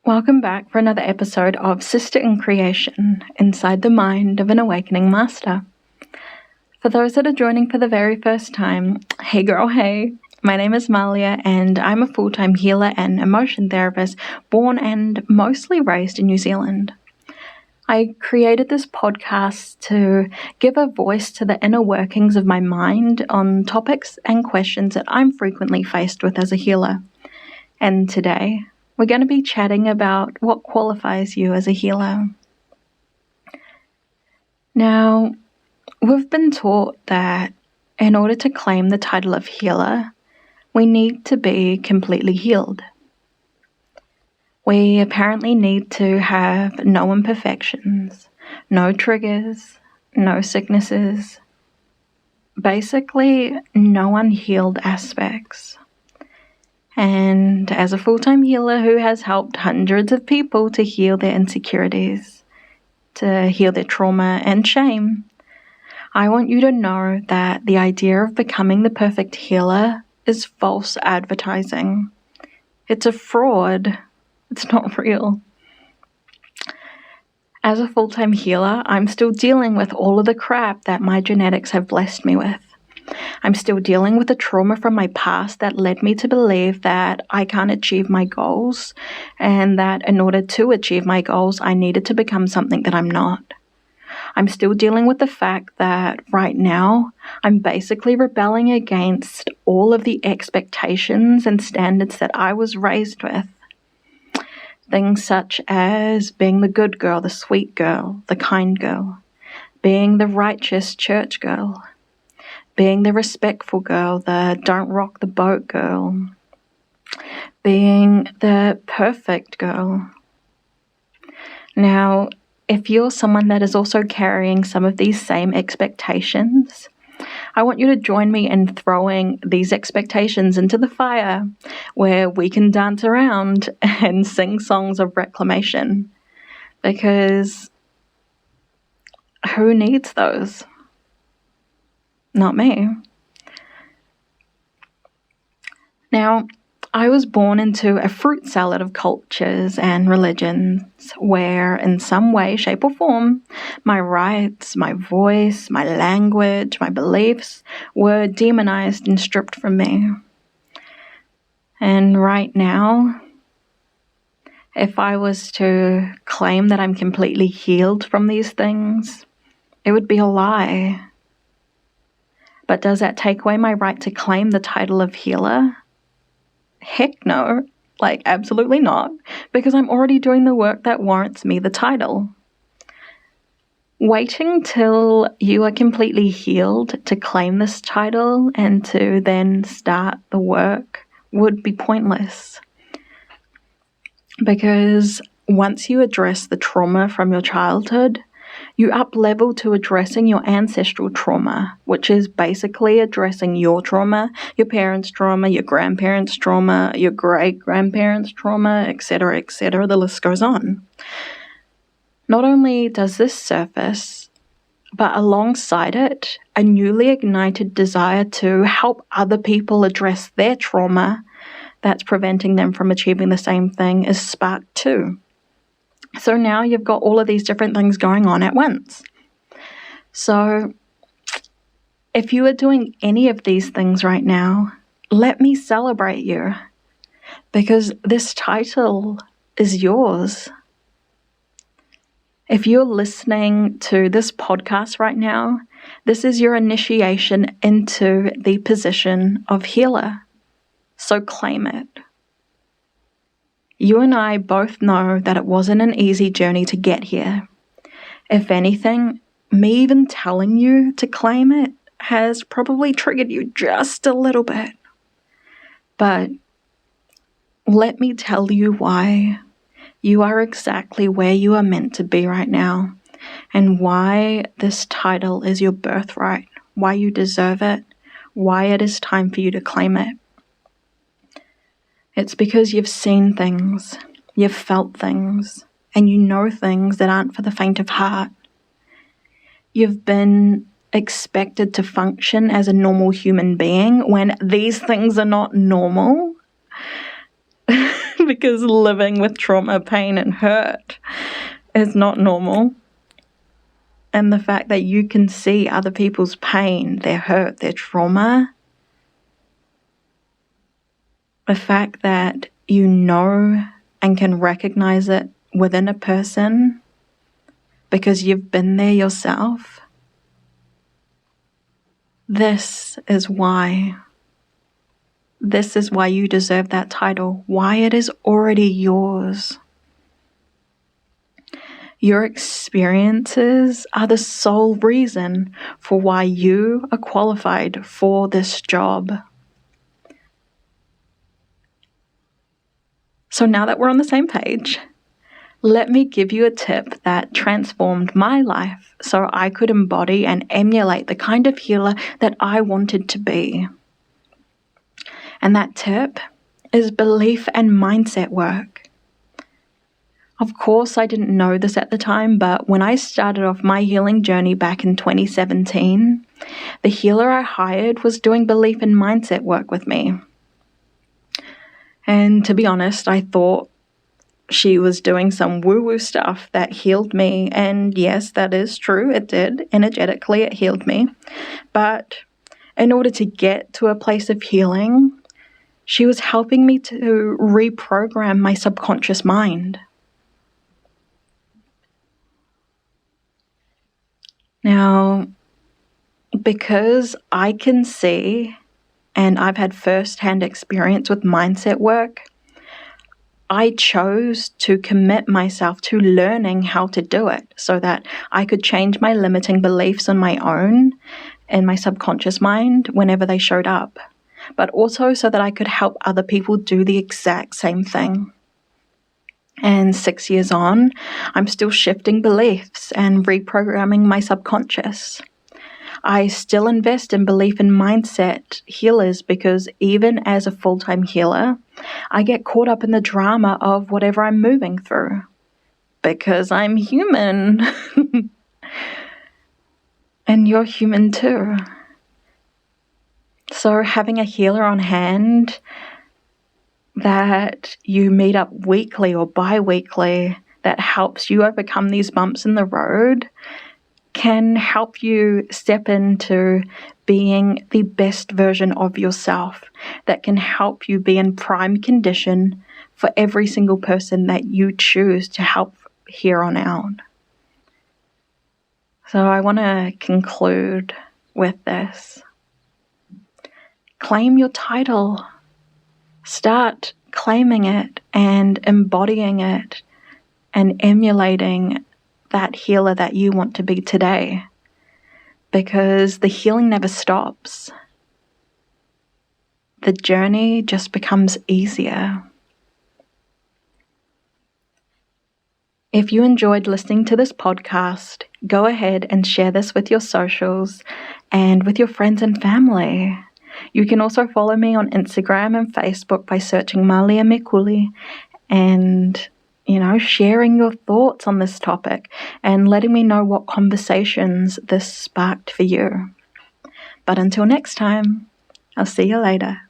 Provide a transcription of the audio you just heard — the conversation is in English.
Welcome back for another episode of Sister in Creation, Inside the Mind of an Awakening Master. For those that are joining for the very first time, hey girl, hey. My name is Malia and I'm a full-time healer and emotion therapist born and mostly raised in New Zealand. I created this podcast to give a voice to the inner workings of my mind on topics and questions that I'm frequently faced with as a healer. And today, we're going to be chatting about what qualifies you as a healer. Now, we've been taught that in order to claim the title of healer, we need to be completely healed. We apparently need to have no imperfections, no triggers, no sicknesses, basically no unhealed aspects. And as a full-time healer who has helped hundreds of people to heal their insecurities, to heal their trauma and shame, I want you to know that the idea of becoming the perfect healer is false advertising. It's a fraud. It's not real. As a full-time healer, I'm still dealing with all of the crap that my genetics have blessed me with. I'm still dealing with the trauma from my past that led me to believe that I can't achieve my goals and that in order to achieve my goals, I needed to become something that I'm not. I'm still dealing with the fact that right now, I'm basically rebelling against all of the expectations and standards that I was raised with. Things such as being the good girl, the sweet girl, the kind girl, being the righteous church girl, being the respectful girl, the don't rock the boat girl, being the perfect girl. Now, if you're someone that is also carrying some of these same expectations, I want you to join me in throwing these expectations into the fire where we can dance around and sing songs of reclamation. Because who needs those? Not me. Now, I was born into a fruit salad of cultures and religions where, in some way, shape, or form, my rights, my voice, my language, my beliefs were demonized and stripped from me. And right now, if I was to claim that I'm completely healed from these things, it would be a lie. But does that take away my right to claim the title of healer? Heck no, absolutely not, because I'm already doing the work that warrants me the title. Waiting till you are completely healed to claim this title and to then start the work would be pointless. Because once you address the trauma from your childhood, you up-level to addressing your ancestral trauma, which is basically addressing your trauma, your parents' trauma, your grandparents' trauma, your great-grandparents' trauma, etc., etc. The list goes on. Not only does this surface, but alongside it, a newly ignited desire to help other people address their trauma that's preventing them from achieving the same thing is sparked too. So now you've got all of these different things going on at once. So if you are doing any of these things right now, let me celebrate you, because this title is yours. If you're listening to this podcast right now, this is your initiation into the position of healer. So claim it. You and I both know that it wasn't an easy journey to get here. If anything, me even telling you to claim it has probably triggered you just a little bit. But let me tell you why you are exactly where you are meant to be right now, and why this title is your birthright, why you deserve it, why it is time for you to claim it. It's because you've seen things, you've felt things, and you know things that aren't for the faint of heart. You've been expected to function as a normal human being when these things are not normal. because living with trauma, pain, and hurt is not normal. And the fact that you can see other people's pain, their hurt, their trauma, the fact that you know and can recognize it within a person because you've been there yourself, this is why you deserve that title, why it is already yours. Your experiences are the sole reason for why you are qualified for this job. So now that we're on the same page, let me give you a tip that transformed my life so I could embody and emulate the kind of healer that I wanted to be. And that tip is belief and mindset work. Of course, I didn't know this at the time, but when I started off my healing journey back in 2017, the healer I hired was doing belief and mindset work with me. And to be honest, I thought she was doing some woo-woo stuff that healed me. And yes, that is true. It did. Energetically, it healed me. But in order to get to a place of healing, she was helping me to reprogram my subconscious mind. Now, because I can see and I've had first-hand experience with mindset work, I chose to commit myself to learning how to do it so that I could change my limiting beliefs on my own in my subconscious mind whenever they showed up, but also so that I could help other people do the exact same thing. And 6 years on, I'm still shifting beliefs and reprogramming my subconscious. I still invest in belief and mindset healers because even as a full-time healer, I get caught up in the drama of whatever I'm moving through because I'm human. And you're human too. So having a healer on hand that you meet up weekly or bi-weekly that helps you overcome these bumps in the road can help you step into being the best version of yourself, that can help you be in prime condition for every single person that you choose to help here on out. So I want to conclude with this. Claim your title. Start claiming it and embodying it and emulating that healer that you want to be today, because the healing never stops. The journey just becomes easier. If you enjoyed listening to this podcast, go ahead and share this with your socials and with your friends and family. You can also follow me on Instagram and Facebook by searching Malia Mikuli and sharing your thoughts on this topic and letting me know what conversations this sparked for you. But until next time, I'll see you later.